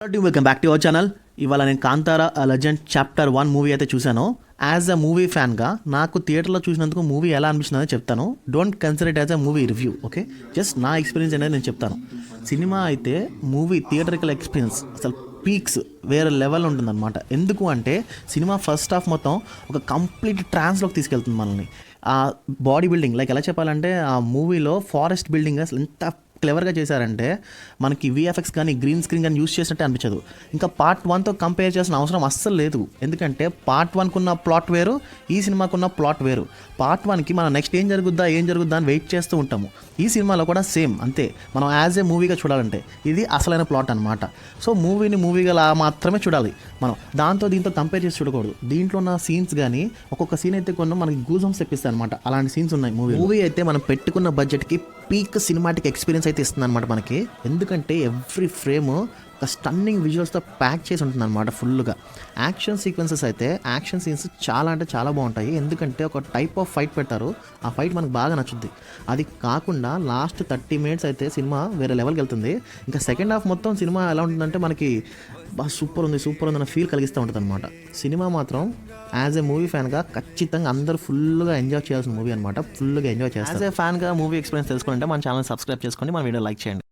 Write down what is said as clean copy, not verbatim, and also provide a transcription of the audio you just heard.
Welcome back to our channel. ఇవాళ నేను Kantara legend chapter 1 movie అయితే చూశాను. యాజ్ అ మూవీ ఫ్యాన్గా నాకు థియేటర్లో చూసినందుకు మూవీ ఎలా అనిపించిందో చెప్తాను. Don't consider it as a movie review, okay? Just నా ఎక్స్పీరియన్స్ అనేది నేను చెప్తాను. సినిమా అయితే మూవీ థియేటరికల్ ఎక్స్పీరియన్స్ అసలు పీక్స్ వేరే లెవెల్ ఉంటుందన్నమాట. ఎందుకు అంటే సినిమా ఫస్ట్ హాఫ్ మొత్తం ఒక కంప్లీట్ ట్రాన్స్లోకి తీసుకెళ్తుంది మనల్ని. ఆ బాడీ బిల్డింగ్ లైక్ ఎలా చెప్పాలంటే ఆ మూవీలో ఫారెస్ట్ బిల్డింగ్ అసలు ఎంత క్లెవర్గా చేశారంటే మనకి విఎఫ్ఎక్స్ కానీ గ్రీన్ స్క్రీన్ కానీ యూస్ చేసినట్టే అనిపించదు. ఇంకా పార్ట్ 1తో కంపేర్ చేసిన అవసరం అస్సలు లేదు. ఎందుకంటే పార్ట్ 1కున్న ప్లాట్ వేరు, ఈ సినిమాకున్న ప్లాట్ వేరు. పార్ట్ 1కి మనం నెక్స్ట్ ఏం జరుగుద్దా అని వెయిట్ చేస్తూ ఉంటాము. ఈ సినిమాలో కూడా సేమ్ అంతే. మనం యాజ్ ఏ మూవీగా చూడాలంటే ఇది అసలైన ప్లాట్ అనమాట. సో మూవీగా మాత్రమే చూడాలి మనం. దీంతో కంపేర్ చేసి చూడకూడదు. దీంట్లో ఉన్న సీన్స్ కానీ ఒక్కొక్క సీన్ అయితే కొన్ని మనకి గూజ్ బంప్స్ తెప్పిస్తాయి అనమాట. అలాంటి సీన్స్ ఉన్నాయి మూవీ అయితే. మనం పెట్టుకున్న బడ్జెట్కి పీక్ సినిమాటిక్ ఎక్స్పీరియన్స్ అయితే ఇస్తుంది అనమాట మనకి. ఎందుకంటే ఎవ్రీ ఫ్రేమ్ ఒక స్టన్నింగ్ విజువల్స్తో ప్యాక్ చేసి ఉంటుంది అనమాట ఫుల్గా. యాక్షన్ సీక్వెన్సెస్ అయితే యాక్షన్ సీన్స్ చాలా అంటే చాలా బాగుంటాయి. ఎందుకంటే ఒక టైప్ ఆఫ్ ఫైట్ పెడతారు, ఆ ఫైట్ మనకు బాగా నచ్చుద్ది. అది కాకుండా లాస్ట్ 30 minutes అయితే సినిమా వేరే లెవెల్కి వెళ్తుంది. ఇంకా సెకండ్ హాఫ్ మొత్తం సినిమా ఎలా ఉంటుందంటే మనకి సూపర్ ఉంది అన్న ఫీల్ కలిగిస్తూ ఉంటుంది అనమాట. సినిమా మాత్రం యాజ్ ఏ మూవీ ఫ్యాన్గా ఖచ్చితంగా అందరూ ఫుల్గా ఎంజాయ్ చేయాల్సిన మూవీ అనమాట. ఫుల్గా ఎంజాయ్ చేస్తారు. యాజ్ ఏ ఫ్యాన్గా మూవీ ఎక్స్పీరియన్స్ తెలుసుకుంటే మన ఛానల్ సబ్స్క్రైబ్ చేసుకోండి, మన వీడియో లైక్ చేయండి.